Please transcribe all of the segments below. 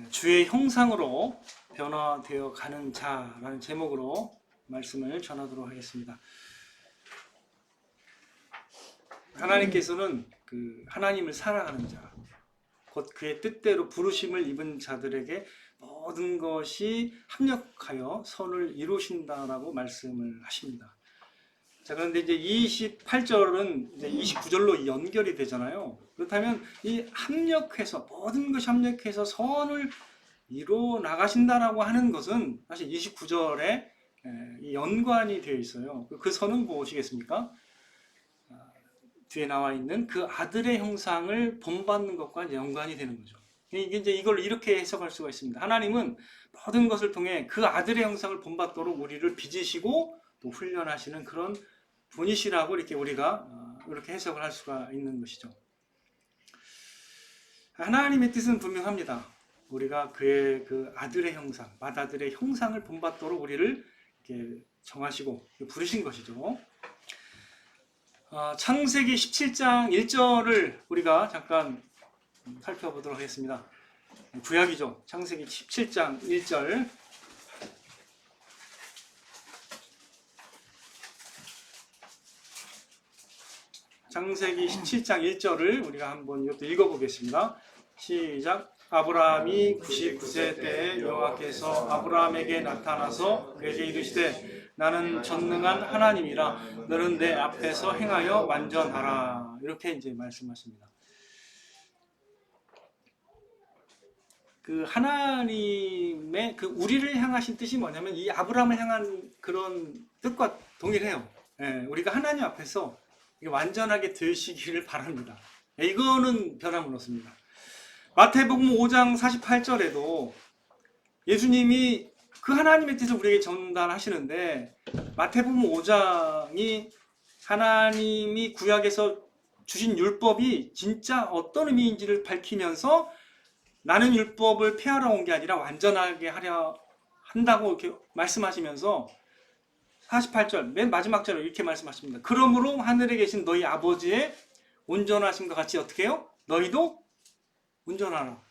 주의 형상으로 변화되어 가는 자라는 제목으로 말씀을 전하도록 하겠습니다. 하나님께서는 그 하나님을 사랑하는 자, 곧 그의 뜻대로 부르심을 입은 자들에게 모든 것이 합력하여 선을 이루신다라고 말씀을 하십니다. 자, 그런데 이제 28절은 이제 29절로 연결이 되잖아요. 그렇다면 이 합력해서, 모든 것이 합력해서 선을 이루어 나가신다라고 하는 것은 사실 29절에 연관이 되어 있어요. 그 선은 무엇이겠습니까? 뒤에 나와 있는 그 아들의 형상을 본받는 것과 연관이 되는 거죠. 이제 이걸 이렇게 해석할 수가 있습니다. 하나님은 모든 것을 통해 그 아들의 형상을 본받도록 우리를 빚으시고 또 훈련하시는 그런 분이시라고 이렇게 우리가 이렇게 해석을 할 수가 있는 것이죠. 하나님의 뜻은 분명합니다. 우리가 그의 그 아들의 형상, 맏아들의 형상을 본받도록 우리를 이렇게 정하시고 부르신 것이죠. 창세기 17장 1절을 우리가 잠깐 살펴보도록 하겠습니다. 구약이죠. 창세기 17장 1절. 창세기 17장 1절을 우리가 한번 이것도 읽어보겠습니다. 시작. 아브라함이 99세 때에 여호와께서 아브라함에게 나타나서 그에게 이르시되 나는 전능한 하나님이라 너는 내 앞에서 행하여 완전하라. 이렇게 이제 말씀하십니다. 그 하나님의 그 우리를 향하신 뜻이 뭐냐면 이 아브라함을 향한 그런 뜻과 동일해요. 우리가 하나님 앞에서 완전하게 되시기를 바랍니다. 이거는 변함은 없습니다. 마태복음 5장 48절에도 예수님이 그 하나님의 뜻을 우리에게 전달하시는데 마태복음 5장이 하나님이 구약에서 주신 율법이 진짜 어떤 의미인지를 밝히면서 나는 율법을 폐하러 온 게 아니라 완전하게 하려 한다고 이렇게 말씀하시면서 48절 맨 마지막 절에 이렇게 말씀하십니다. 그러므로 하늘에 계신 너희 아버지의 온전하심과 같이 어떻게 해요? 너희도 온전하라.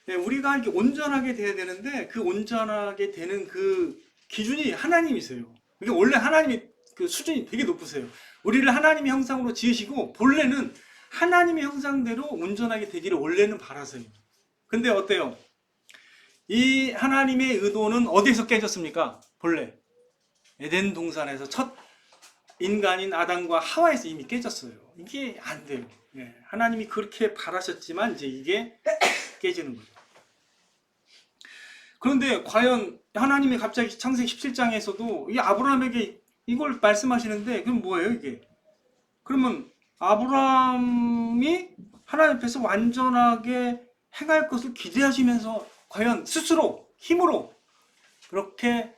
우리가 이렇게 온전하게 돼야 되는데 그 온전하게 되는 그 기준이 하나님이세요. 이게 원래 하나님이 그 수준이 되게 높으세요. 우리를 하나님의 형상으로 지으시고 본래는 하나님의 형상대로 온전하게 되기를 원래는 바라세요. 근데 어때요? 이 하나님의 의도는 어디에서 깨졌습니까? 본래 에덴 동산에서 첫 인간인 아담과 하와에서 이미 깨졌어요. 이게 안 돼요. 하나님이 그렇게 바라셨지만 이제 이게 깨지는 거죠. 그런데 과연 하나님이 갑자기 창세기 17장에서도 이 아브라함에게 이걸 말씀하시는데 그럼 뭐예요 이게? 그러면 아브라함이 하나님 앞에서 완전하게 행할 것을 기대하시면서 과연 스스로 힘으로 그렇게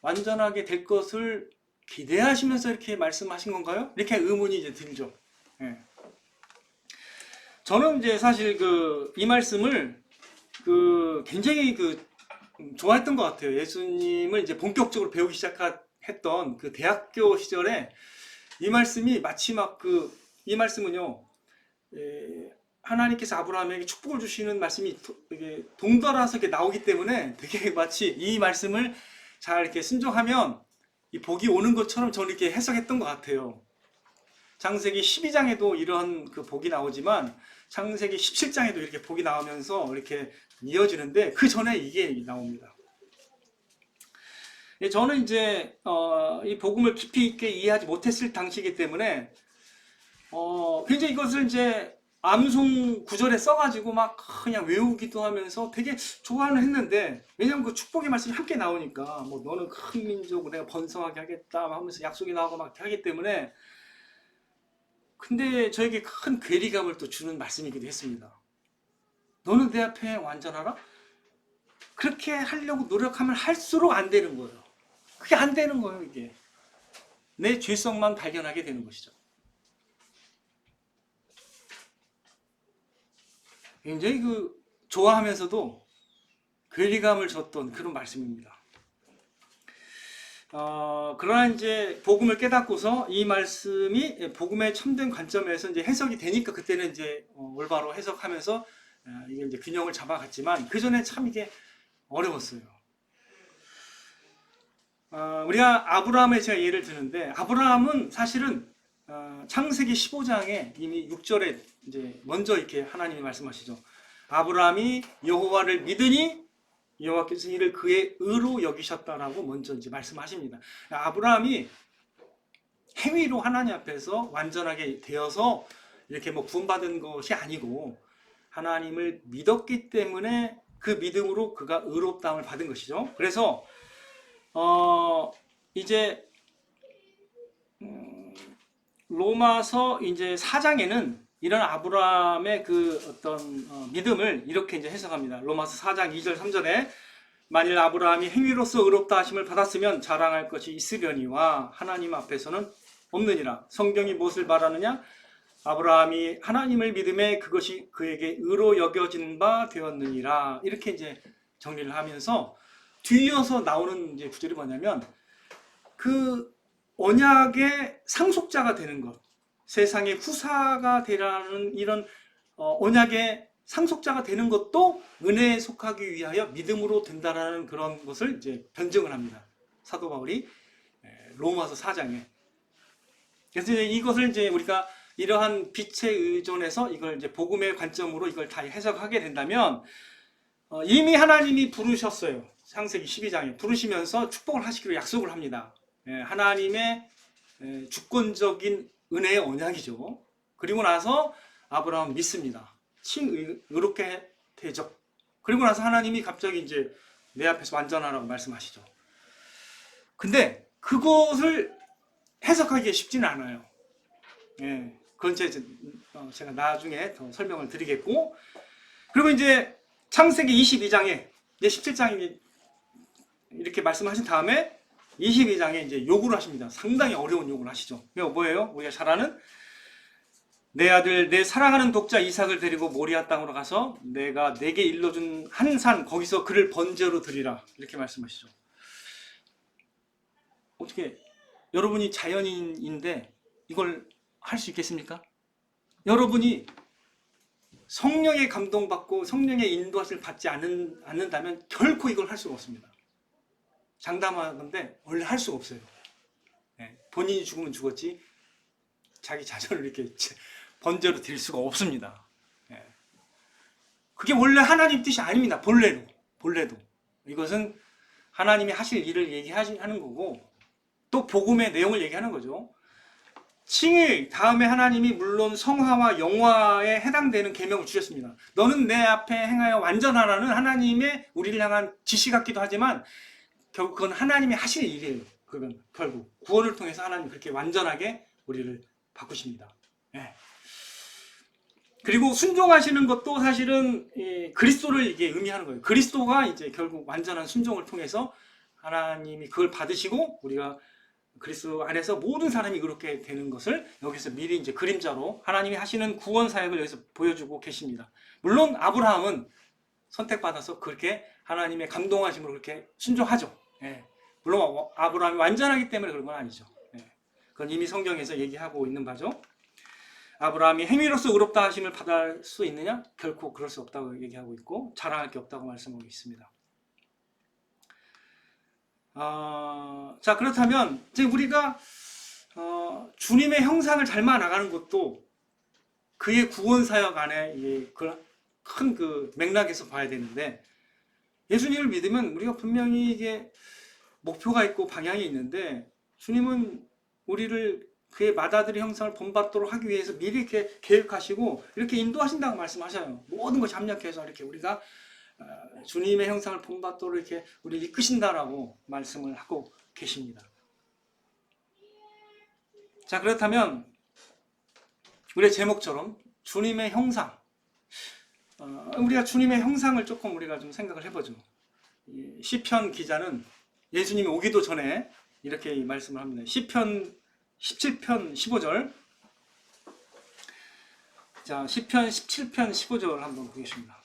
완전하게 될 것을 기대하시면서 이렇게 말씀하신 건가요? 이렇게 의문이 이제 들죠. 저는 이제 사실 이 말씀을 굉장히 좋아했던 것 같아요. 예수님을 이제 본격적으로 배우기 시작했던 그 대학교 시절에 이 말씀이 마치 이 말씀은요, 하나님께서 아브라함에게 축복을 주시는 말씀이 동달아서 이렇게 나오기 때문에 되게 마치 이 말씀을 잘 이렇게 순종하면 이 복이 오는 것처럼 저는 이렇게 해석했던 것 같아요. 창세기 12장에도 이런 그 복이 나오지만 창세기 17장에도 이렇게 복이 나오면서 이렇게 이어지는데 그 전에 이게 나옵니다. 저는 이제 이 복음을 깊이 있게 이해하지 못했을 당시이기 때문에 굉장히 이것을 이제 암송 구절에 써가지고 막 그냥 외우기도 하면서 되게 좋아는 했는데 왜냐면 그 축복의 말씀이 함께 나오니까 뭐 너는 큰 민족을 내가 번성하게 하겠다 하면서 약속이 나오고 막 하기 때문에 근데 저에게 큰 괴리감을 또 주는 말씀이기도 했습니다. 너는 내 앞에 완전하라? 그렇게 하려고 노력하면 할수록 안 되는 거예요. 그게 안 되는 거예요. 이게 내 죄성만 발견하게 되는 것이죠. 굉장히 좋아하면서도 괴리감을 줬던 그런 말씀입니다. 그러나 이제 복음을 깨닫고서 이 말씀이 복음의 참된 관점에서 이제 해석이 되니까 그때는 이제 올바로 해석하면서 이게 이제 균형을 잡아갔지만 그 전에 참 이게 어려웠어요. 우리가 아브라함의 제가 예를 드는데, 아브라함은 사실은 창세기 15장에 이미 6절에 이제 먼저 이렇게 하나님이 말씀하시죠. 아브라함이 여호와를 믿으니 여호와께서 이를 그의 의로 여기셨다라고 먼저 이제 말씀하십니다. 아브라함이 행위로 하나님 앞에서 완전하게 되어서 이렇게 뭐 구원받은 것이 아니고 하나님을 믿었기 때문에 그 믿음으로 그가 의롭다함을 받은 것이죠. 그래서 이제 로마서 이제 4장에는 이런 아브라함의 그 어떤 믿음을 이렇게 이제 해석합니다. 로마서 4장 2절 3절에 만일 아브라함이 행위로서 의롭다 하심을 받았으면 자랑할 것이 있으려니와 하나님 앞에서는 없느니라. 성경이 무엇을 말하느냐? 아브라함이 하나님을 믿음에 그것이 그에게 의로 여겨진 바 되었느니라. 이렇게 이제 정리를 하면서 뒤이어서 나오는 이제 구절이 뭐냐면 그 언약의 상속자가 되는 것, 세상의 후사가 되라는 이런 언약의 상속자가 되는 것도 은혜에 속하기 위하여 믿음으로 된다라는 그런 것을 이제 변증을 합니다. 사도 바울이 로마서 4장에. 그래서 이것을 이제 우리가 이러한 빛에 의존해서 이걸 이제 복음의 관점으로 이걸 다 해석하게 된다면 이미 하나님이 부르셨어요. 창세기 12장에 부르시면서 축복을 하시기로 약속을 합니다. 하나님의 주권적인 은혜의 언약이죠. 그리고 나서 아브라함 믿습니다. 의롭게 되죠. 그리고 나서 하나님이 갑자기 이제 내 앞에서 완전하라고 말씀하시죠. 근데 그것을 해석하기가 쉽지는 않아요. 그건 제가 나중에 더 설명을 드리겠고, 그리고 이제 창세기 22장에 이제 17장에 이렇게 말씀하신 다음에 22장에 이제 요구를 하십니다. 상당히 어려운 요구를 하시죠. 이거 뭐예요? 우리가 잘 아는 내 아들, 내 사랑하는 독자 이삭을 데리고 모리아 땅으로 가서 내가 내게 일러준 한 산 거기서 그를 번제로 드리라. 이렇게 말씀하시죠. 어떻게 여러분이 자연인인데 이걸 할 수 있겠습니까? 여러분이 성령의 감동받고 성령의 인도하심을 받지 않는다면 결코 이걸 할 수가 없습니다. 장담하건대 원래 할 수가 없어요. 본인이 죽으면 죽었지 자기 자녀를 이렇게 번제로 드릴 수가 없습니다. 그게 원래 하나님 뜻이 아닙니다. 본래도 이것은 하나님이 하실 일을 얘기하는 거고 또 복음의 내용을 얘기하는 거죠. 칭의 다음에 하나님이 물론 성화와 영화에 해당되는 계명을 주셨습니다. 너는 내 앞에 행하여 완전하라는 하나님의 우리를 향한 지시 같기도 하지만 결국 그건 하나님이 하실 일이에요. 그건 결국 구원을 통해서 하나님 그렇게 완전하게 우리를 바꾸십니다. 그리고 순종하시는 것도 사실은 그리스도를 이게 의미하는 거예요. 그리스도가 이제 결국 완전한 순종을 통해서 하나님이 그걸 받으시고 우리가 그리스도 안에서 모든 사람이 그렇게 되는 것을 여기서 미리 이제 그림자로 하나님이 하시는 구원 사역을 여기서 보여주고 계십니다. 물론 아브라함은 선택받아서 그렇게 하나님의 감동하심으로 그렇게 순종하죠. 물론 아브라함이 완전하기 때문에 그런 건 아니죠. 그건 이미 성경에서 얘기하고 있는 바죠. 아브라함이 행위로서 의롭다 하심을 받을 수 있느냐? 결코 그럴 수 없다고 얘기하고 있고 자랑할 게 없다고 말씀하고 있습니다. 자, 그렇다면 이제 우리가 주님의 형상을 닮아 나가는 것도 그의 구원 사역 안에 큰 그 맥락에서 봐야 되는데, 예수님을 믿으면 우리가 분명히 이게 목표가 있고 방향이 있는데 주님은 우리를 그의 맏아들의 형상을 본받도록 하기 위해서 미리 이렇게 계획하시고 이렇게 인도하신다고 말씀하셔요. 모든 것이 합력해서 이렇게 우리가 주님의 형상을 본받도록 이렇게 우리를 이끄신다라고 말씀을 하고 계십니다. 자, 그렇다면 우리의 제목처럼 주님의 형상, 우리가 주님의 형상을 조금 우리가 좀 생각을 해보죠. 시편 기자는 예수님이 오기도 전에 이렇게 말씀을 합니다. 시편 17편 15절. 자, 시편 17편 15절 한번 보겠습니다.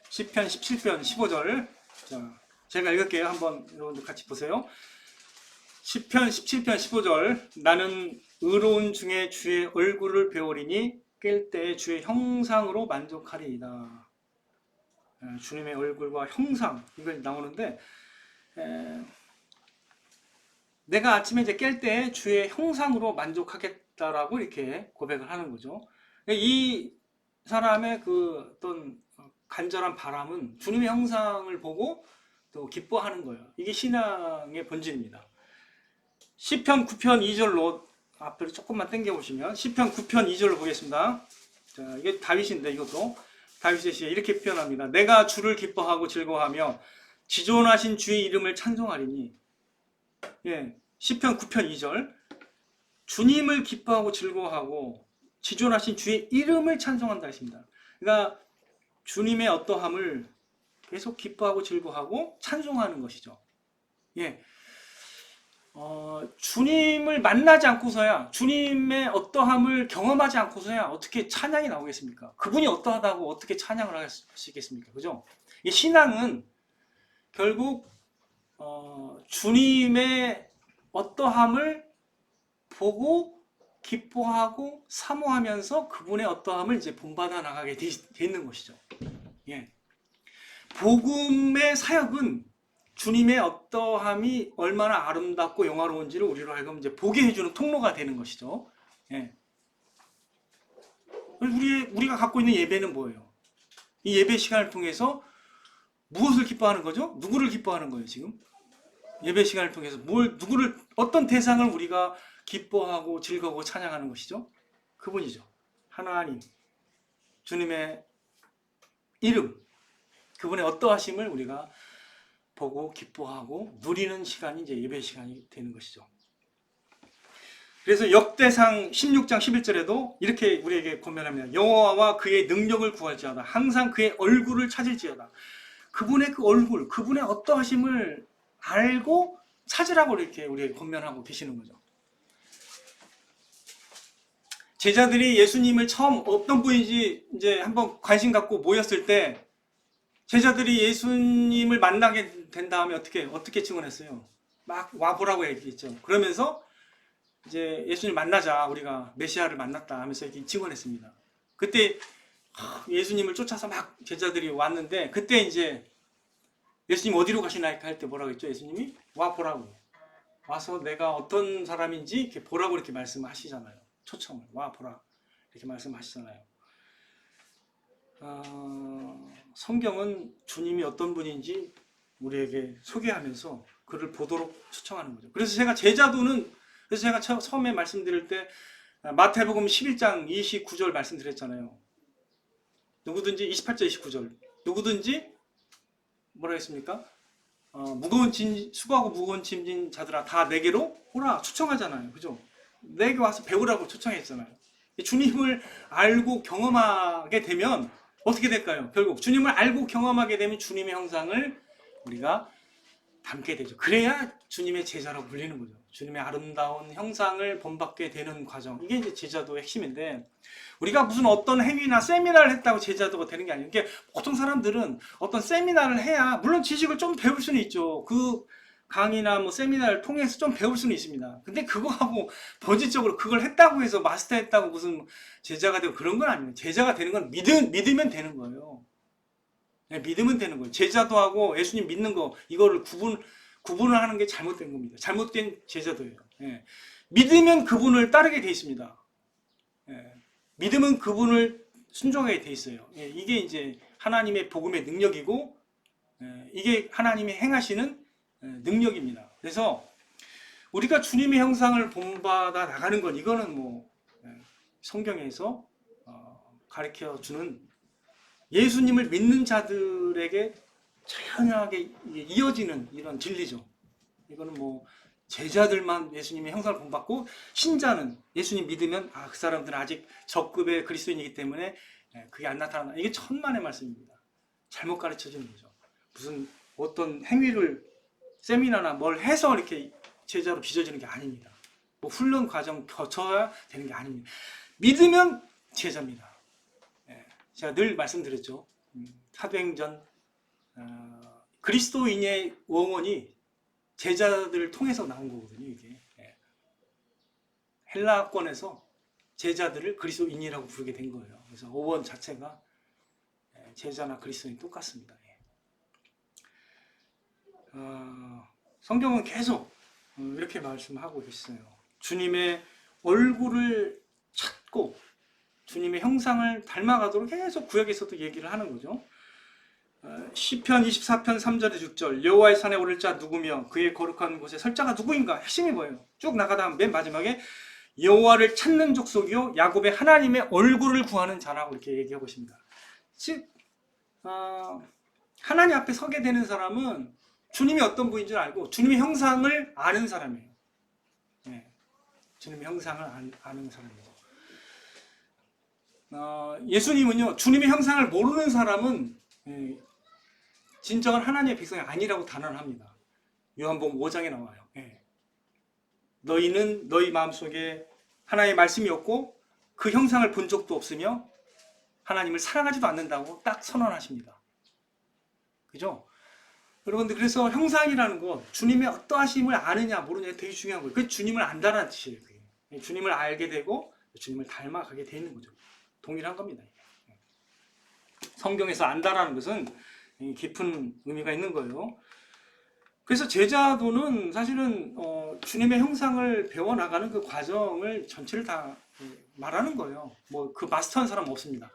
시편 17편 15절. 자, 제가 읽을게요. 한번 여러분들 같이 보세요. 시편 17편 15절. 나는 의로운 중에 주의 얼굴을 배우리니 깰 때 주의 형상으로 만족하리이다. 주님의 얼굴과 형상 이걸 나오는데 내가 아침에 이제 깰 때 주의 형상으로 만족하겠다라고 이렇게 고백을 하는 거죠. 이 사람의 그 어떤 간절한 바람은 주님의 형상을 보고 또 기뻐하는 거예요. 이게 신앙의 본질입니다. 시편 9편 2절로 앞으로 조금만 당겨 보시면 시편 9편 2절로 보겠습니다. 자, 이게 다윗인데 이것도 다윗의 시에 이렇게 표현합니다. 내가 주를 기뻐하고 즐거워하며 지존하신 주의 이름을 찬송하리니. 예, 시편 9편 2절. 주님을 기뻐하고 즐거워하고 지존하신 주의 이름을 찬송한다 했습니다. 그러니까 주님의 어떠함을 계속 기뻐하고 즐거워하고 찬송하는 것이죠. 예. 주님을 만나지 않고서야, 주님의 어떠함을 경험하지 않고서야 어떻게 찬양이 나오겠습니까? 그분이 어떠하다고 어떻게 찬양을 하시겠습니까? 그죠? 이 신앙은 결국 주님의 어떠함을 보고 기뻐하고 사모하면서 그분의 어떠함을 이제 본받아 나가게 돼 있는 것이죠. 예. 복음의 사역은 주님의 어떠함이 얼마나 아름답고 영화로운지를 우리로 하여금 이제 보게 해주는 통로가 되는 것이죠. 예. 우리가 갖고 있는 예배는 뭐예요? 이 예배 시간을 통해서 무엇을 기뻐하는 거죠? 누구를 기뻐하는 거예요, 지금? 예배 시간을 통해서 누구를, 어떤 대상을 우리가 기뻐하고 즐거워 찬양하는 것이죠? 그분이죠. 하나님, 주님의 이름, 그분의 어떠하심을 우리가 보고 기뻐하고 누리는 시간이 이제 예배 시간이 되는 것이죠. 그래서 역대상 16장 11절에도 이렇게 우리에게 권면합니다. 여호와와 그의 능력을 구할지어다. 항상 그의 얼굴을 찾을지어다. 그분의 그 얼굴, 그분의 어떠하심을 알고 찾으라고 이렇게 우리에게 권면하고 계시는 거죠. 제자들이 예수님을 처음 어떤 분인지 이제 한번 관심 갖고 모였을 때 제자들이 예수님을 만나게 된 다음에 어떻게 증언했어요? 막 와보라고 얘기했죠. 그러면서 이제 예수님 만나자, 우리가 메시아를 만났다 하면서 이렇게 증언했습니다. 그때 예수님을 쫓아서 막 제자들이 왔는데 그때 이제 예수님 어디로 가시나이까 할 때 뭐라고 했죠? 예수님이 와보라고, 와서 내가 어떤 사람인지 이렇게 보라고 이렇게 말씀하시잖아요. 초청을 와보라 이렇게 말씀하시잖아요. 성경은 주님이 어떤 분인지 우리에게 소개하면서 그를 보도록 초청하는 거죠. 그래서 제가 처음에 말씀드릴 때 마태복음 11장 29절 말씀드렸잖아요. 누구든지 28절 29절 누구든지 뭐라 했습니까? 수고하고 무거운 짐진 자들아 다 내게로 오라 초청하잖아요. 그죠? 내게 와서 배우라고 초청했잖아요. 주님을 알고 경험하게 되면 어떻게 될까요? 결국 주님을 알고 경험하게 되면 주님의 형상을 우리가 담게 되죠. 그래야 주님의 제자라고 불리는 거죠. 주님의 아름다운 형상을 본받게 되는 과정. 이게 이제 제자도의 핵심인데 우리가 무슨 어떤 행위나 세미나를 했다고 제자도가 되는 게 아니에요. 이게 보통 사람들은 어떤 세미나를 해야 물론 지식을 좀 배울 수는 있죠. 그 강의나 뭐 세미나를 통해서 좀 배울 수는 있습니다. 근데 그거하고 본질적으로 그걸 했다고 해서 마스터했다고 무슨 제자가 되고 그런 건 아니에요. 제자가 되는 건 믿으면 되는 거예요. 네, 믿으면 되는 거예요. 제자도 하고 예수님 믿는 거 이거를 구분을 하는 게 잘못된 겁니다. 잘못된 제자도예요. 예. 믿으면 그분을 따르게 돼 있습니다. 예. 믿으면 그분을 순종하게 돼 있어요. 예. 이게 이제 하나님의 복음의 능력이고 이게 하나님이 행하시는 능력입니다. 그래서 우리가 주님의 형상을 본받아 나가는 건 이거는 뭐 성경에서 가르쳐 주는 예수님을 믿는 자들에게 자연하게 이어지는 이런 진리죠. 이거는 뭐 제자들만 예수님의 형상을 본받고 신자는 예수님 믿으면 그 사람들은 아직 적급의 그리스도인이기 때문에 그게 안 나타난다. 이게 천만의 말씀입니다. 잘못 가르쳐 주는 거죠. 무슨 어떤 행위를 세미나나 뭘 해서 이렇게 제자로 빚어지는 게 아닙니다. 뭐 훈련 과정 거쳐야 되는 게 아닙니다. 믿으면 제자입니다. 제가 늘 말씀드렸죠. 사도행전 그리스도인의 원원이 제자들을 통해서 나온 거거든요. 이게 헬라권에서 제자들을 그리스도인이라고 부르게 된 거예요. 그래서 어원 자체가 제자나 그리스도인 똑같습니다. 성경은 계속 이렇게 말씀하고 있어요. 주님의 얼굴을 찾고 주님의 형상을 닮아가도록 계속 구약에서도 얘기를 하는 거죠. 시편 24편 3절에 6절 여호와의 산에 오를 자 누구며 그의 거룩한 곳에 설 자가 누구인가? 핵심이 뭐예요? 쭉 나가다 맨 마지막에 여호와를 찾는 족속이요 야곱의 하나님의 얼굴을 구하는 자라고 이렇게 얘기하고 있습니다. 즉 하나님 앞에 서게 되는 사람은 주님이 어떤 분인 줄 알고 주님의 형상을 아는 사람이에요. 주님의 형상을 아는 사람이죠. 예수님은요 주님의 형상을 모르는 사람은 진정한 하나님의 백성이 아니라고 단언합니다. 요한복음 5장에 나와요. 너희는 너희 마음속에 하나님의 말씀이 없고 그 형상을 본 적도 없으며 하나님을 사랑하지도 않는다고 딱 선언하십니다. 그죠? 여러분들 그래서 형상이라는 것 주님의 어떠하심을 아느냐 모르느냐 되게 중요한 거예요. 그게 주님을 안다는 뜻이에요. 그게. 주님을 알게 되고 주님을 닮아가게 되는 거죠. 동일한 겁니다. 성경에서 안다라는 것은 깊은 의미가 있는 거예요. 그래서 제자도는 사실은 주님의 형상을 배워나가는 그 과정을 전체를 다 말하는 거예요. 뭐 그 마스터한 사람 없습니다.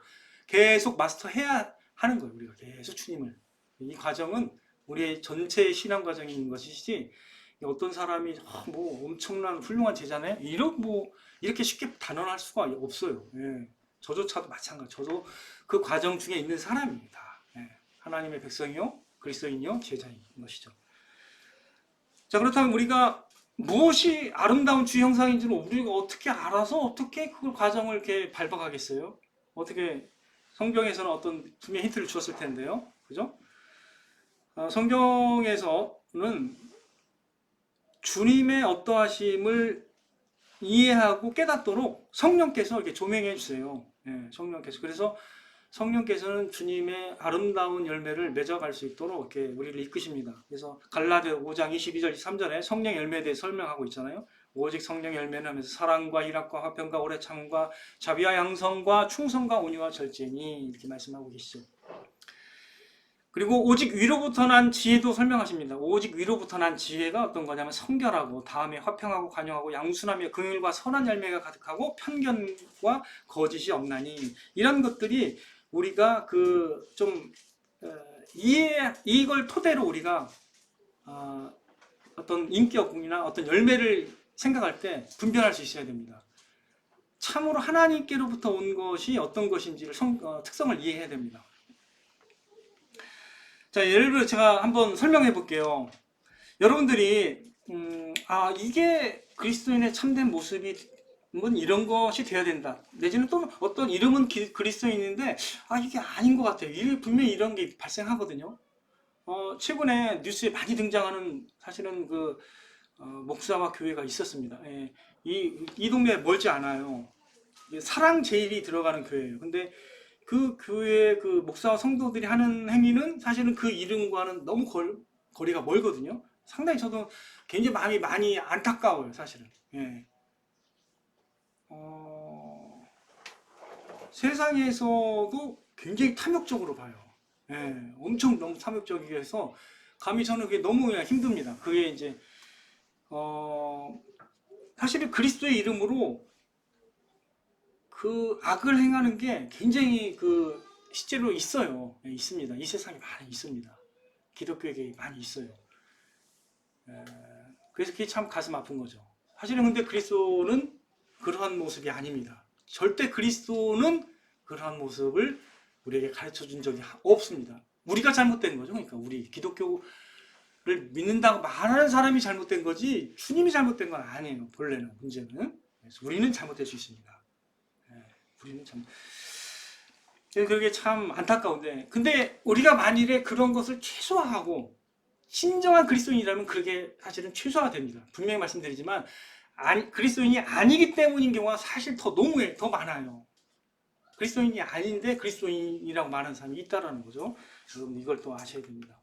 계속 마스터해야 하는 거예요. 우리가 계속 주님을. 이 과정은 우리의 전체 신앙 과정인 것이지 어떤 사람이 뭐 엄청난 훌륭한 제자네 이렇게 쉽게 단언할 수가 없어요. 저조차도 마찬가지. 저도 그 과정 중에 있는 사람입니다. 하나님의 백성이요, 그리스도인이요, 제자인 것이죠. 자, 그렇다면 우리가 무엇이 아름다운 주 형상인지를 우리가 어떻게 알아서 어떻게 그 과정을 이렇게 밟아가겠어요? 어떻게 성경에서는 어떤 분명히 힌트를 주었을 텐데요, 그죠? 성경에서는 주님의 어떠하심을 이해하고 깨닫도록 성령께서 이렇게 조명해 주세요. 성령께서. 그래서 성령께서는 주님의 아름다운 열매를 맺어갈 수 있도록 이렇게 우리를 이끄십니다. 그래서 갈라디아 5장 22절 23절에 성령 열매에 대해 설명하고 있잖아요. 오직 성령 열매는 하면서 사랑과 희락과 화평과 오래 참음과 자비와 양성과 충성과 온유와 절제니 이렇게 말씀하고 계시죠. 그리고 오직 위로부터 난 지혜도 설명하십니다. 오직 위로부터 난 지혜가 어떤 거냐면 성결하고 다음에 화평하고 관용하고 양순하며 긍휼과 선한 열매가 가득하고 편견과 거짓이 없나니 이런 것들이 우리가 이걸 토대로 우리가 어떤 인격이나 어떤 열매를 생각할 때 분별할 수 있어야 됩니다. 참으로 하나님께로부터 온 것이 어떤 것인지를 특성을 이해해야 됩니다. 자, 예를 들어 제가 한번 설명해 볼게요. 여러분들이 이게 그리스도인의 참된 모습이 이런 것이 돼야 된다. 내지는 또 어떤 이름은 그리스도인인데 이게 아닌 것 같아요. 이게 분명히 이런 게 발생하거든요. 최근에 뉴스에 많이 등장하는 사실은 그 목사와 교회가 있었습니다. 이 동네에 멀지 않아요. 사랑제일이 들어가는 교회예요. 근데 그 교회 그 목사와 성도들이 하는 행위는 사실은 그 이름과는 너무 거리가 멀거든요. 상당히 저도 굉장히 마음이 많이 안타까워요, 사실은. 세상에서도 굉장히 탐욕적으로 봐요. 엄청 너무 탐욕적이게 해서 감히 저는 그게 너무 힘듭니다. 그게 이제 사실은 그리스도의 이름으로 그 악을 행하는 게 굉장히 실제로 있어요. 있습니다. 이 세상에 많이 있습니다. 기독교에게 많이 있어요. 그래서 그게 참 가슴 아픈 거죠. 사실은 근데 그리스도는 그러한 모습이 아닙니다. 절대 그리스도는 그러한 모습을 우리에게 가르쳐 준 적이 없습니다. 우리가 잘못된 거죠. 그러니까 우리 기독교를 믿는다고 말하는 사람이 잘못된 거지 주님이 잘못된 건 아니에요. 본래는 문제는. 그래서 우리는 잘못될 수 있습니다. 우리는 참 그게 참 안타까운데 근데 우리가 만일에 그런 것을 최소화하고 진정한 그리스도인이라면 그게 사실은 최소화가 됩니다. 분명히 말씀드리지만 그리스도인이 아니기 때문인 경우가 사실 더 많아요. 그리스도인이 아닌데 그리스도인이라고 말하는 사람이 있다라는 거죠. 여러분 이걸 또 아셔야 됩니다.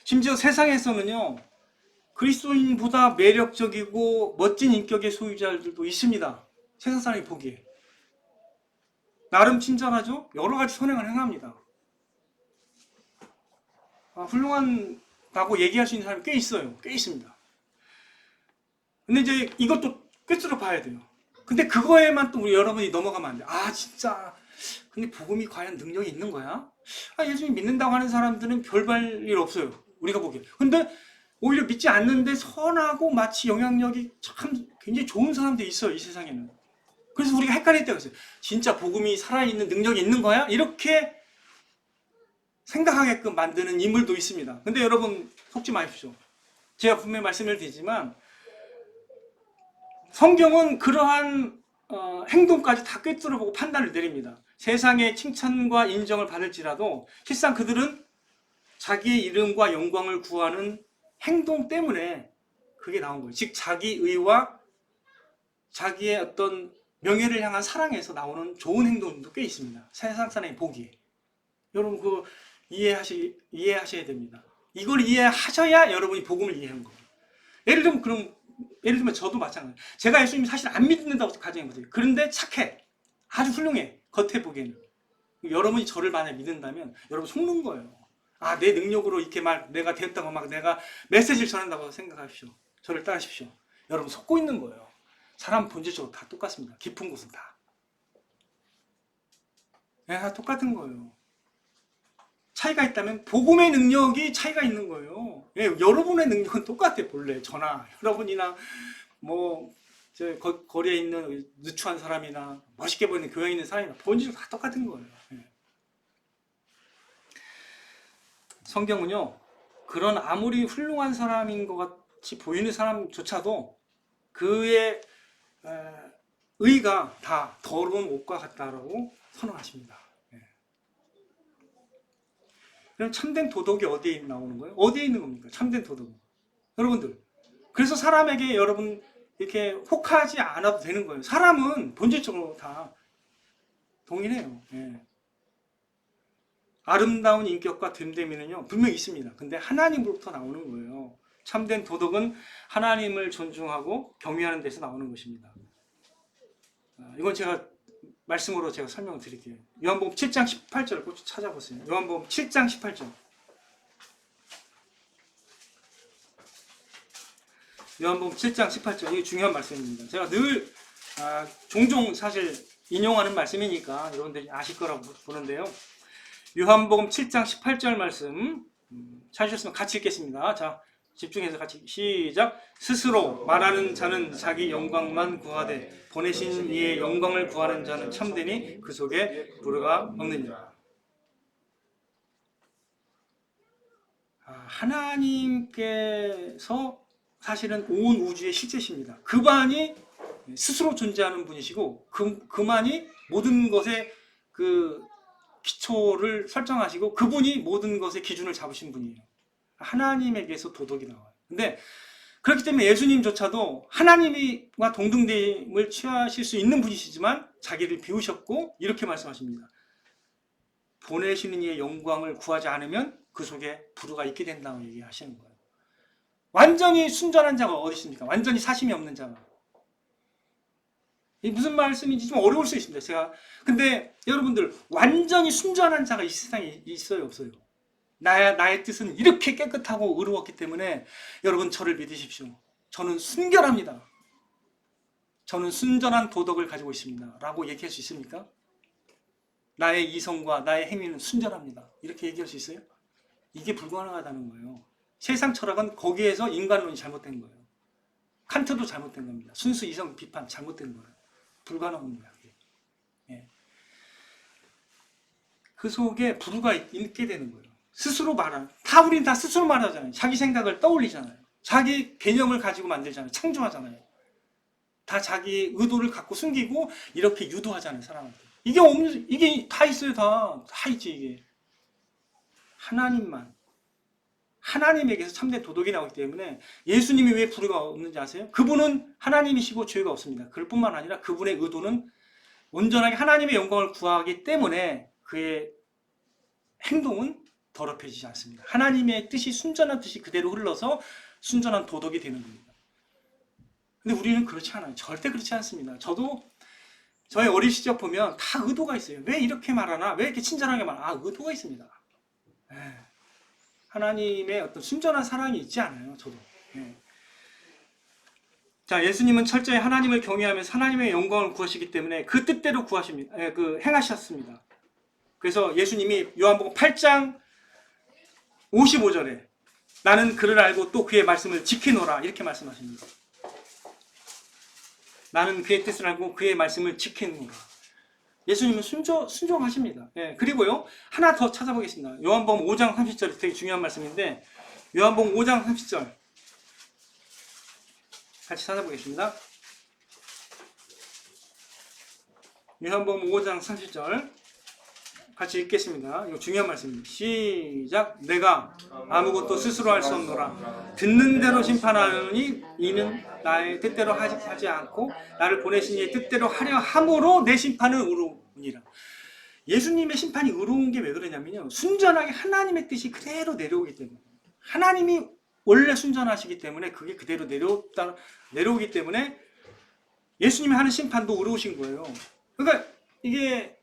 심지어 세상에서는요 그리스도인보다 매력적이고 멋진 인격의 소유자들도 있습니다. 세상 사람이 보기에. 나름 친절하죠? 여러 가지 선행을 행합니다. 훌륭하다고 얘기할 수 있는 사람이 꽤 있어요. 꽤 있습니다. 근데 이제 이것도 꿰뚫어 봐야 돼요. 근데 그거에만 또 우리 여러분이 넘어가면 안 돼. 진짜. 근데 복음이 과연 능력이 있는 거야? 예수님 믿는다고 하는 사람들은 별발 일 없어요. 우리가 보기에. 근데 오히려 믿지 않는데 선하고 마치 영향력이 참 굉장히 좋은 사람들이 있어요. 이 세상에는. 그래서 우리가 헷갈릴 때가 있어요. 진짜 복음이 살아있는 능력이 있는 거야? 이렇게 생각하게끔 만드는 인물도 있습니다. 근데 여러분 속지 마십시오. 제가 분명히 말씀을 드리지만 성경은 그러한 행동까지 다 꿰뚫어보고 판단을 내립니다. 세상의 칭찬과 인정을 받을지라도 실상 그들은 자기의 이름과 영광을 구하는 행동 때문에 그게 나온 거예요. 즉 자기의와 자기의 어떤 명예를 향한 사랑에서 나오는 좋은 행동도 꽤 있습니다. 세상 사람이 보기에. 여러분 그 이해하셔야 됩니다. 이걸 이해하셔야 여러분이 복음을 이해하는 거예요. 예를 들면 저도 마찬가지예요. 제가 예수님 사실 안 믿는다고 가정해보세요. 그런데 착해. 아주 훌륭해. 겉에 보기에는. 여러분이 저를 만약에 믿는다면 여러분 속는 거예요. 내 능력으로 이렇게 내가 되었다고 막 내가 메시지를 전한다고 생각하십시오. 저를 따르십시오. 여러분 속고 있는 거예요. 사람 본질적으로 다 똑같습니다. 깊은 곳은 다. 다 똑같은 거예요. 차이가 있다면 복음의 능력이 차이가 있는 거예요. 여러분의 능력은 똑같아요. 본래 저나 여러분이나 거리에 있는 누추한 사람이나 멋있게 보이는 교회에 있는 사람이나 본질은 다 똑같은 거예요. 성경은요, 그런 아무리 훌륭한 사람인 것 같이 보이는 사람조차도 그의 의가 다 더러운 옷과 같다라고 선언하십니다. 그럼 참된 도덕이 어디에 나오는 거예요? 어디에 있는 겁니까? 참된 도덕은. 여러분들. 그래서 사람에게 여러분 이렇게 혹하지 않아도 되는 거예요. 사람은 본질적으로 다 동일해요. 아름다운 인격과 됨됨이는요 분명히 있습니다. 근데 하나님으로부터 나오는 거예요. 참된 도덕은 하나님을 존중하고 경외하는 데서 나오는 것입니다. 이건 제가 말씀으로 제가 설명을 드릴게요. 요한복음 7장 18절 꼭 찾아보세요. 요한복음 7장 18절. 요한복음 7장 18절. 이게 중요한 말씀입니다. 제가 늘 종종 사실 인용하는 말씀이니까 여러분들이 아실 거라고 보는데요. 요한복음 7장 18절 말씀 찾으셨으면 같이 읽겠습니다. 자, 집중해서 같이 시작. 스스로 말하는 자는 자기 영광만 구하되 보내신 이의 영광을 구하는 자는 참되니 그 속에 불의가 없느니라. 하나님께서 사실은 온 우주의 실제십니다. 그만이 스스로 존재하는 분이시고 그만이 모든 것의 그 기초를 설정하시고 그분이 모든 것의 기준을 잡으신 분이에요. 하나님에게서 도덕이 나와요. 근데 그렇기 때문에 예수님조차도 하나님과 동등됨을 취하실 수 있는 분이시지만 자기를 비우셨고 이렇게 말씀하십니다. 보내시는 이의 영광을 구하지 않으면 그 속에 불의가 있게 된다고 얘기하시는 거예요. 완전히 순전한 자가 어디 있습니까? 완전히 사심이 없는 자가. 이 무슨 말씀인지 좀 어려울 수 있습니다. 근데 여러분들 완전히 순전한 자가 이 세상에 있어요, 없어요? 나의 뜻은 이렇게 깨끗하고 의로웠기 때문에 여러분 저를 믿으십시오. 저는 순결합니다. 저는 순전한 도덕을 가지고 있습니다. 라고 얘기할 수 있습니까? 나의 이성과 나의 행위는 순전합니다. 이렇게 얘기할 수 있어요? 이게 불가능하다는 거예요. 세상 철학은 거기에서 인간론이 잘못된 거예요. 칸트도 잘못된 겁니다. 순수 이성 비판 잘못된 거예요. 불가능합니다. 그 속에 불의가 있게 되는 거예요. 스스로 말하는, 우리는 다 스스로 말하잖아요. 자기 생각을 떠올리잖아요. 자기 개념을 가지고 만들잖아요. 창조하잖아요. 다 자기 의도를 갖고 숨기고 이렇게 유도하잖아요, 사람한테. 이게 다 있어요, 다 있지, 이게. 하나님에게서 참된 도덕이 나오기 때문에 예수님이 왜 불의가 없는지 아세요? 그분은 하나님이시고 죄가 없습니다. 그럴 뿐만 아니라 그분의 의도는 온전하게 하나님의 영광을 구하기 때문에 그의 행동은 더럽혀지지 않습니다. 하나님의 뜻이 순전한 뜻이 그대로 흘러서 순전한 도덕이 되는 겁니다. 근데 우리는 그렇지 않아요. 절대 그렇지 않습니다. 저도 저의 어린 시절 보면 다 의도가 있어요. 왜 이렇게 말하나? 왜 이렇게 친절하게 말하나? 아, 의도가 있습니다. 예. 하나님의 어떤 순전한 사랑이 있지 않아요, 저도. 예. 자, 예수님은 철저히 하나님을 경외하면서 하나님의 영광을 구하시기 때문에 그 뜻대로 구하십니다. 예, 행하셨습니다. 그래서 예수님이 요한복음 8장 55절에 나는 그를 알고 또 그의 말씀을 지키노라 이렇게 말씀하십니다. 나는 그의 뜻을 알고 그의 말씀을 지키노라. 예수님은 순종하십니다. 예, 그리고요 하나 더 찾아보겠습니다. 요한복음 5장 30절 되게 중요한 말씀인데 요한복음 5장 30절 같이 찾아보겠습니다. 요한복음 5장 30절 같이 읽겠습니다. 이거 중요한 말씀입니다. 시작. 내가 아무것도 스스로 할 수 없노라. 듣는 대로 심판하느니 이는 나의 뜻대로 하지 않고 나를 보내신 이의 뜻대로 하려 함으로 내 심판은 의로우니라. 예수님의 심판이 의로운 게 왜 그러냐면요. 순전하게 하나님의 뜻이 그대로 내려오기 때문에. 하나님이 원래 순전하시기 때문에 그게 그대로 내려오기 때문에 예수님이 하는 심판도 의로우신 거예요. 그러니까 이게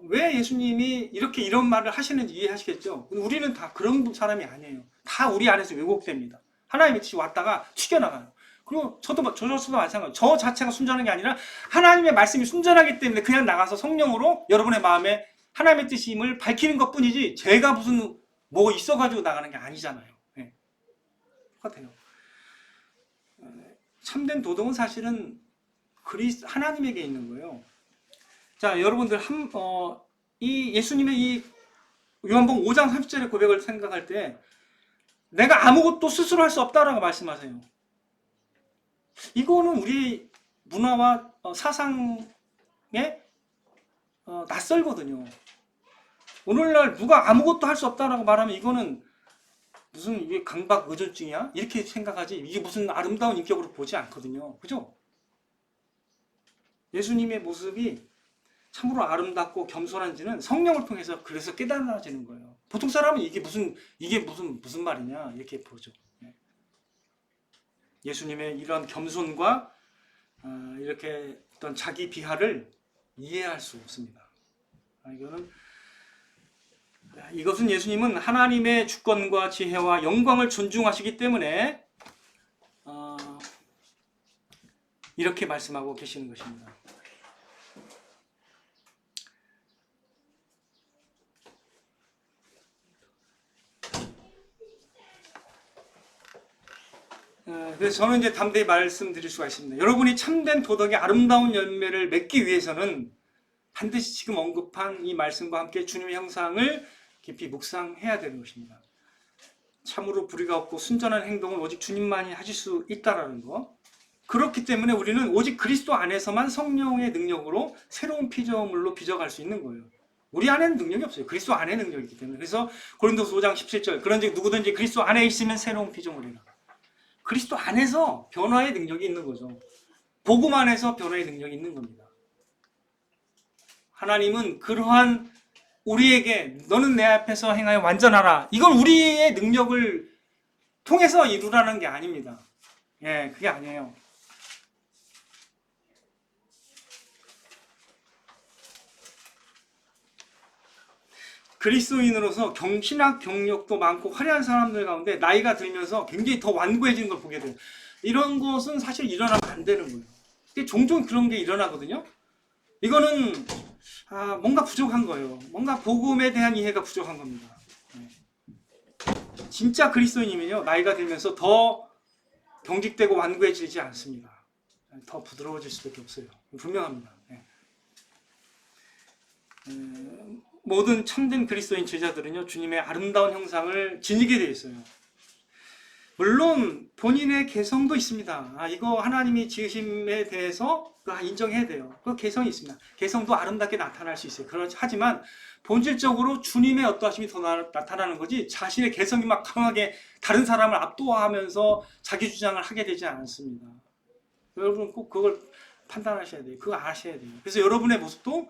왜 예수님이 이런 말을 하시는지 이해하시겠죠? 우리는 다 그런 사람이 아니에요. 다 우리 안에서 왜곡됩니다. 하나님의 뜻이 왔다가 튀겨나가요. 그리고 저도 마찬가지예요. 저 자체가 순전한 게 아니라 하나님의 말씀이 순전하기 때문에 그냥 나가서 성령으로 여러분의 마음에 하나님의 뜻임을 밝히는 것 뿐이지 제가 무슨 뭐 있어가지고 나가는 게 아니잖아요. 네. 똑같아요. 참된 도덕은 사실은 하나님에게 있는 거예요. 자, 여러분들 이 예수님의 이 요한복음 5장 30절의 고백을 생각할 때 내가 아무것도 스스로 할 수 없다라고 말씀하세요. 이거는 우리 문화와 사상에 낯설거든요. 오늘날 누가 아무것도 할 수 없다라고 말하면 이거는 무슨 이게 강박 의존증이야? 이렇게 생각하지 이게 무슨 아름다운 인격으로 보지 않거든요. 그죠? 예수님의 모습이 참으로 아름답고 겸손한지는 성령을 통해서 그래서 깨달아지는 거예요. 보통 사람은 이게 무슨 말이냐 이렇게 보죠. 예수님의 이런 겸손과 이렇게 어떤 자기 비하를 이해할 수 없습니다. 이것은 예수님은 하나님의 주권과 지혜와 영광을 존중하시기 때문에 이렇게 말씀하고 계시는 것입니다. 그래서 저는 이제 담대히 말씀드릴 수가 있습니다. 여러분이 참된 도덕의 아름다운 열매를 맺기 위해서는 반드시 지금 언급한 이 말씀과 함께 주님의 형상을 깊이 묵상해야 되는 것입니다. 참으로 불의가 없고 순전한 행동을 오직 주님만이 하실 수 있다라는 것. 그렇기 때문에 우리는 오직 그리스도 안에서만 성령의 능력으로 새로운 피조물로 빚어갈 수 있는 거예요. 우리 안에는 능력이 없어요. 그리스도 안에 능력이 있기 때문에. 그래서 고린도서 5장 17절 그런즉 누구든지 그리스도 안에 있으면 새로운 피조물이라. 그리스도 안에서 변화의 능력이 있는 거죠. 복음 안에서 변화의 능력이 있는 겁니다. 하나님은 그러한 우리에게 너는 내 앞에서 행하여 완전하라. 이건 우리의 능력을 통해서 이루라는 게 아닙니다. 예, 그게 아니에요. 그리스도인으로서 신학 경력도 많고 화려한 사람들 가운데 나이가 들면서 굉장히 더 완고해지는 걸 보게 돼요. 이런 것은 사실 일어나면 안 되는 거예요. 근데 종종 그런 게 일어나거든요. 이거는 뭔가 부족한 거예요. 뭔가 복음에 대한 이해가 부족한 겁니다. 진짜 그리스도인이면요 나이가 들면서 더 경직되고 완고해지지 않습니다. 더 부드러워질 수밖에 없어요. 분명합니다. 모든 참된 그리스도인 제자들은요 주님의 아름다운 형상을 지니게 되어 있어요. 물론 본인의 개성도 있습니다. 이거 하나님이 지으심에 대해서 인정해야 돼요. 그 개성이 있습니다. 개성도 아름답게 나타날 수 있어요. 하지만 본질적으로 주님의 어떠하심이 더 나타나는 거지 자신의 개성이 막 강하게 다른 사람을 압도하면서 자기 주장을 하게 되지 않습니다. 여러분 꼭 그걸 판단하셔야 돼요. 그거 아셔야 돼요. 그래서 여러분의 모습도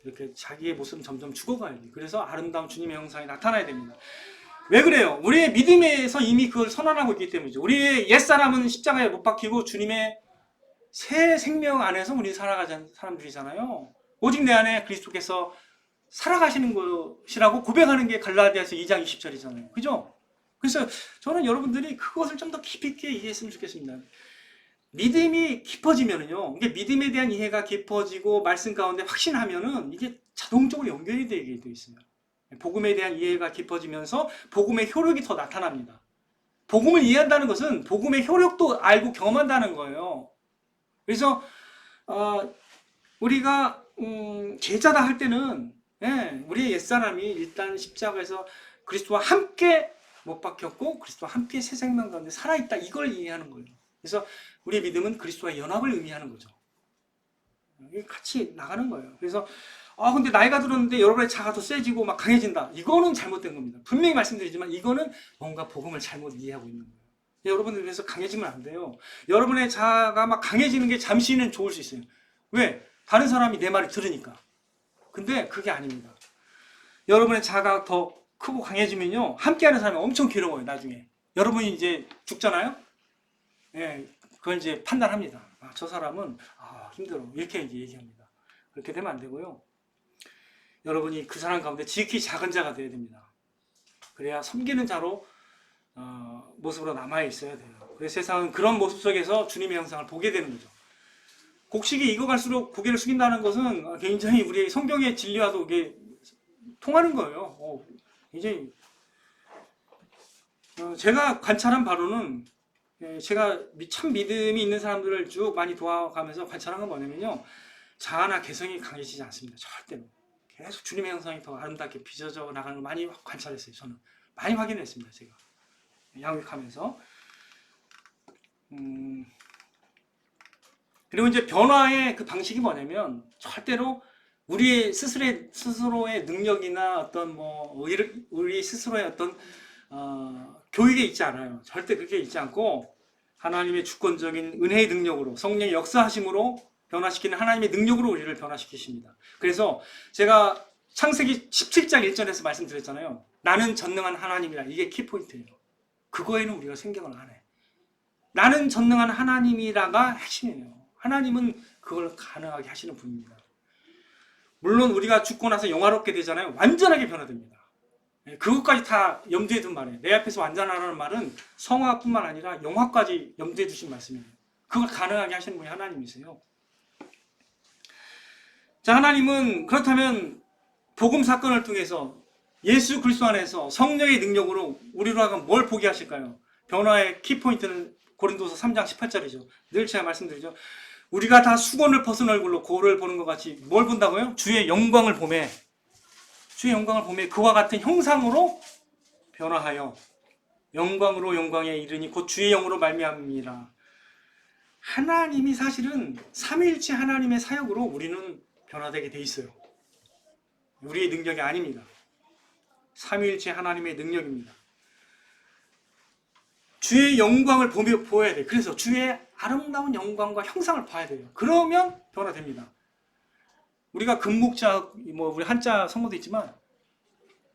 이렇게 자기의 모습은 점점 죽어가야 돼요. 그래서 아름다운 주님의 형상이 나타나야 됩니다. 왜 그래요? 우리의 믿음에서 이미 그걸 선언하고 있기 때문이죠. 우리의 옛사람은 십자가에 못 박히고 주님의 새 생명 안에서 우리 살아가는 사람들이잖아요. 오직 내 안에 그리스도께서 살아가시는 것이라고 고백하는 게 갈라디아서 2장 20절이잖아요. 그죠? 그래서 저는 여러분들이 그것을 좀 더 깊이 있게 이해했으면 좋겠습니다. 믿음이 깊어지면은요, 이게 믿음에 대한 이해가 깊어지고 말씀 가운데 확신하면은 이게 자동적으로 연결이 되게 돼 있어요. 복음에 대한 이해가 깊어지면서 복음의 효력이 더 나타납니다. 복음을 이해한다는 것은 복음의 효력도 알고 경험한다는 거예요. 그래서 우리가 제자다 할 때는 우리의 옛사람이 일단 십자가에서 그리스도와 함께 못 박혔고 그리스도와 함께 새 생명 가운데 살아있다, 이걸 이해하는 거예요. 그래서 우리의 믿음은 그리스도와 연합을 의미하는 거죠. 같이 나가는 거예요. 그래서 근데 나이가 들었는데 여러분의 자아가 더 세지고 막 강해진다, 이거는 잘못된 겁니다. 분명히 말씀드리지만 이거는 뭔가 복음을 잘못 이해하고 있는 거예요. 여러분들 그래서 강해지면 안 돼요. 여러분의 자아가 막 강해지는 게 잠시는 좋을 수 있어요. 왜? 다른 사람이 내 말을 들으니까. 근데 그게 아닙니다. 여러분의 자아가 더 크고 강해지면요, 함께하는 사람이 엄청 괴로워요. 나중에 여러분이 이제 죽잖아요. 그걸 이제 판단합니다. 저 사람은 힘들어, 이렇게 이제 얘기합니다. 그렇게 되면 안 되고요. 여러분이 그 사람 가운데 지극히 작은 자가 되어야 됩니다. 그래야 섬기는 자로 모습으로 남아 있어야 돼요. 그래서 세상은 그런 모습 속에서 주님의 형상을 보게 되는 거죠. 곡식이 익어갈수록 고개를 숙인다는 것은 굉장히 우리 성경의 진리와도 이게 통하는 거예요. 이제 제가 관찰한 바로는, 제가 참 믿음이 있는 사람들을 쭉 많이 도와가면서 관찰한 건 뭐냐면요, 자아나 개성이 강해지지 않습니다. 절대로. 계속 주님의 형상이 더 아름답게 빚어져 나가는 걸 많이 관찰했어요. 저는 많이 확인했습니다. 제가 양육하면서. 그리고 이제 변화의 그 방식이 뭐냐면, 절대로 우리 스스로의 능력이나 어떤 우리 스스로의 어떤 교육에 있지 않아요. 절대 그렇게 있지 않고 하나님의 주권적인 은혜의 능력으로, 성령의 역사하심으로 변화시키는 하나님의 능력으로 우리를 변화시키십니다. 그래서 제가 창세기 17장 1절에서 말씀드렸잖아요. 나는 전능한 하나님이라. 이게 키포인트예요. 그거에는 우리가 생각을 안 해. 나는 전능한 하나님이라가 핵심이에요. 하나님은 그걸 가능하게 하시는 분입니다. 물론 우리가 죽고 나서 영화롭게 되잖아요. 완전하게 변화됩니다. 그것까지 다 염두에 둔 말이에요. 내 앞에서 완전하라는 말은 성화뿐만 아니라 영화까지 염두에 두신 말씀이에요. 그걸 가능하게 하시는 분이 하나님이세요. 자, 하나님은 그렇다면 복음 사건을 통해서 예수 그리스도 안에서 성령의 능력으로 우리로 하여금 뭘 보게 하실까요? 변화의 키포인트는 고린도서 3장 18절이죠. 늘 제가 말씀드리죠. 우리가 다 수건을 벗은 얼굴로 거울을 보는 것 같이 뭘 본다고요? 주의 영광을 보매, 주의 영광을 보매 그와 같은 형상으로 변화하여 영광으로 영광에 이르니 곧 주의 영으로 말미암음이라. 하나님이 사실은 삼위일체 하나님의 사역으로 우리는 변화되게 돼 있어요. 우리의 능력이 아닙니다. 삼위일체 하나님의 능력입니다. 주의 영광을 보여야 돼요. 그래서 주의 아름다운 영광과 형상을 봐야 돼요. 그러면 변화됩니다. 우리가 금목자, 우리 한자 성어도 있지만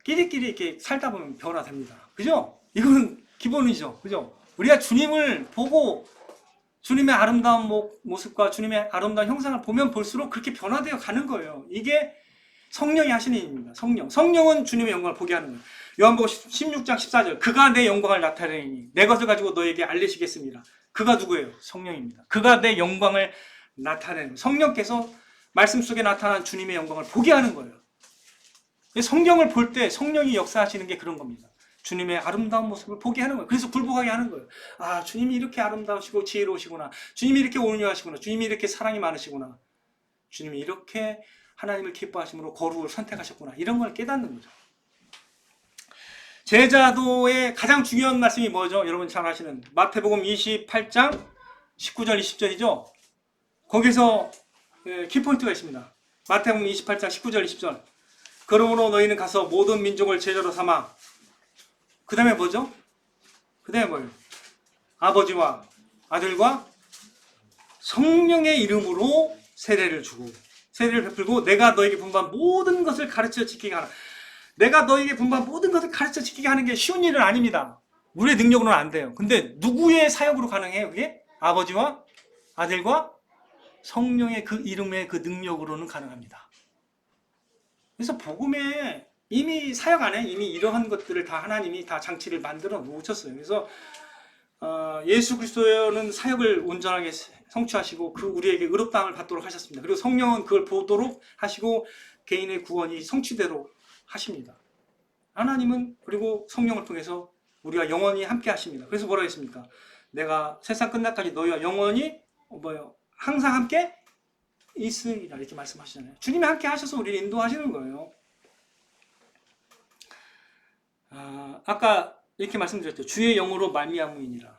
끼리끼리 이렇게 살다 보면 변화됩니다. 그죠? 이거는 기본이죠. 그죠? 우리가 주님을 보고 주님의 아름다운 모습과 주님의 아름다운 형상을 보면 볼수록 그렇게 변화되어 가는 거예요. 이게 성령이 하시는 일입니다. 성령은 주님의 영광을 보게 하는 거예요. 요한복음 16장 14절 그가 내 영광을 나타내니 내 것을 가지고 너에게 알리시겠습니다. 그가 누구예요? 성령입니다. 그가 내 영광을 나타내는, 성령께서 말씀 속에 나타난 주님의 영광을 보게 하는 거예요. 성경을 볼 때 성령이 역사하시는 게 그런 겁니다. 주님의 아름다운 모습을 보게 하는 거예요. 그래서 굴복하게 하는 거예요. 주님이 이렇게 아름다우시고 지혜로우시구나. 주님이 이렇게 온유하시구나. 주님이 이렇게 사랑이 많으시구나. 주님이 이렇게 하나님을 기뻐하심으로 거룩을 선택하셨구나. 이런 걸 깨닫는 거죠. 제자도의 가장 중요한 말씀이 뭐죠? 여러분 잘 아시는 마태복음 28장 19절 20절이죠. 거기서 키포인트가 있습니다. 마태복음 28장 19절 20절 그러므로 너희는 가서 모든 민족을 제자로 삼아. 그 다음에 뭐죠? 그 다음에 뭐예요? 아버지와 아들과 성령의 이름으로 세례를 주고 세례를 베풀고 내가 너에게 분부한 모든 것을 가르쳐 지키게 하라. 내가 너에게 분부한 모든 것을 가르쳐 지키게 하는 게 쉬운 일은 아닙니다. 우리의 능력으로는 안 돼요. 근데 누구의 사역으로 가능해요? 그게? 아버지와 아들과 성령의 그 이름의 그 능력으로는 가능합니다. 그래서 복음에 이미 사역 안에 이미 이러한 것들을 다 하나님이 다 장치를 만들어 놓으셨어요. 그래서 예수 그리스도는 사역을 온전하게 성취하시고 그 우리에게 의롭다함을 받도록 하셨습니다. 그리고 성령은 그걸 보도록 하시고 개인의 구원이 성취대로 하십니다. 하나님은 그리고 성령을 통해서 우리가 영원히 함께 하십니다. 그래서 뭐라 했습니까? 내가 세상 끝날까지 너희와 영원히 항상 함께 있으리라 이렇게 말씀하시잖아요. 주님이 함께 하셔서 우리를 인도하시는 거예요. 아까 이렇게 말씀드렸죠. 주의 영으로 말미암음이니라.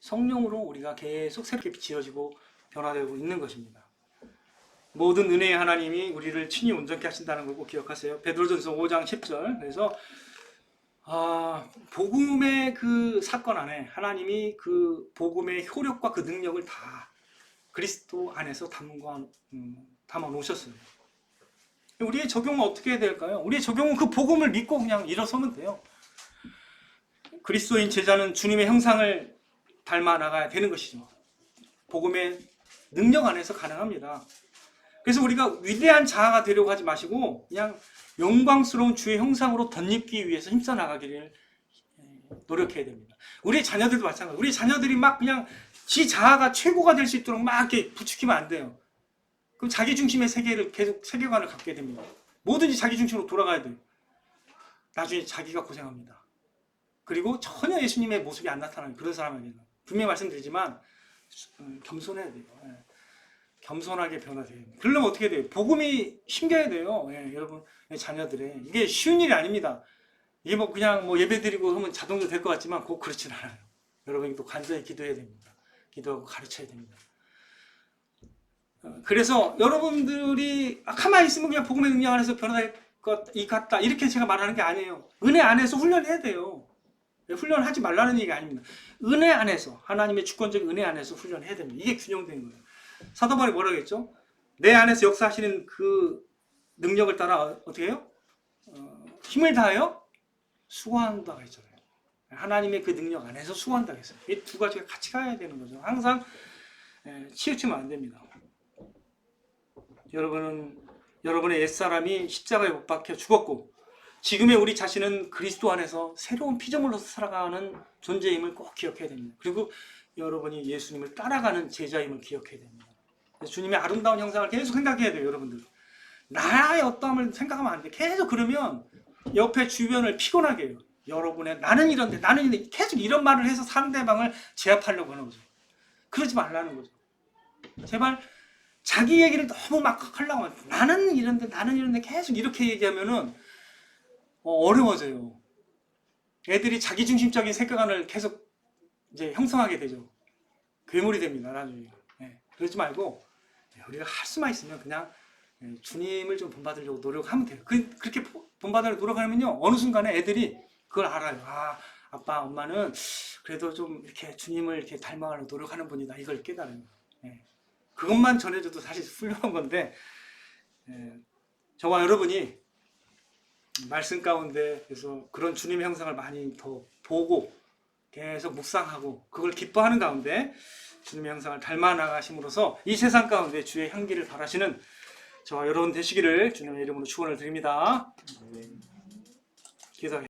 성령으로 우리가 계속 새롭게 지어지고 변화되고 있는 것입니다. 모든 은혜의 하나님이 우리를 친히 온전케 하신다는 걸 꼭 기억하세요. 베드로전서 5장 10절. 그래서 복음의 그 사건 안에 하나님이 그 복음의 효력과 그 능력을 다 그리스도 안에서 담아 놓으셨어요. 우리의 적용은 어떻게 해야 될까요? 우리의 적용은 그 복음을 믿고 그냥 일어서면 돼요. 그리스도인 제자는 주님의 형상을 닮아 나가야 되는 것이죠. 복음의 능력 안에서 가능합니다. 그래서 우리가 위대한 자아가 되려고 하지 마시고 그냥 영광스러운 주의 형상으로 덧입기 위해서 힘써 나가기를 노력해야 됩니다. 우리 자녀들도 마찬가지예요. 우리 자녀들이 막 그냥 지 자아가 최고가 될 수 있도록 막 이렇게 부추기면 안 돼요. 그럼 자기 중심의 세계를 계속 세계관을 갖게 됩니다. 뭐든지 자기 중심으로 돌아가야 돼요. 나중에 자기가 고생합니다. 그리고 전혀 예수님의 모습이 안 나타나는 그런 사람에게는 분명히 말씀드리지만 겸손해야 돼요. 겸손하게 변화돼요. 그러려면 어떻게 돼요? 복음이 심겨야 돼요. 여러분 자녀들의 이게 쉬운 일이 아닙니다. 이게 그냥 예배 드리고 하면 자동으로 될 것 같지만 꼭 그렇진 않아요. 여러분이 또 간절히 기도해야 됩니다. 기도하고 가르쳐야 됩니다. 그래서 여러분들이 가만히 있으면 그냥 복음의 능력 안에서 변화될 것 같다 이렇게 제가 말하는 게 아니에요. 은혜 안에서 훈련해야 돼요. 훈련하지 말라는 얘기가 아닙니다. 은혜 안에서 하나님의 주권적인 은혜 안에서 훈련해야 됩니다. 이게 균형된 거예요. 사도 바울이 뭐라고 했죠? 내 안에서 역사하시는 그 능력을 따라 어떻게 해요? 힘을 다하여 수고한다고 했잖아요. 하나님의 그 능력 안에서 수고한다고 했어요. 이 두 가지가 같이 가야 되는 거죠. 항상 치우치면 안 됩니다. 여러분의 옛사람이 십자가에 못 박혀 죽었고 지금의 우리 자신은 그리스도 안에서 새로운 피조물로서 살아가는 존재임을 꼭 기억해야 됩니다. 그리고 여러분이 예수님을 따라가는 제자임을 기억해야 됩니다. 주님의 아름다운 형상을 계속 생각해야 돼요. 여러분들 나의 어떠함을 생각하면 안 돼. 계속 그러면 옆에 주변을 피곤하게 해요. 여러분의 나는 이런데 계속 이런 말을 해서 상대방을 제압하려고 하는 거죠. 그러지 말라는 거죠. 제발 자기 얘기를 너무 막 하려고 하면 나는 이런데 계속 이렇게 얘기하면은 어려워져요. 애들이 자기중심적인 세계관을 계속 이제 형성하게 되죠. 괴물이 됩니다. 나중에. 그러지 말고 우리가 할 수만 있으면 그냥 주님을 좀 본받으려고 노력하면 돼요. 그렇게 본받으려고 노력하면요 어느 순간에 애들이 그걸 알아요. 아빠 엄마는 그래도 좀 이렇게 주님을 이렇게 닮아가려고 노력하는 분이다. 이걸 깨달아요. 그것만 전해줘도 사실 훌륭한 건데 저와 여러분이 말씀 가운데 그래서 그런 주님의 형상을 많이 더 보고 계속 묵상하고 그걸 기뻐하는 가운데 주님의 형상을 닮아 나가심으로써 이 세상 가운데 주의 향기를 발하시는 저와 여러분 되시기를 주님의 이름으로 축원을 드립니다. 기도하겠습니다.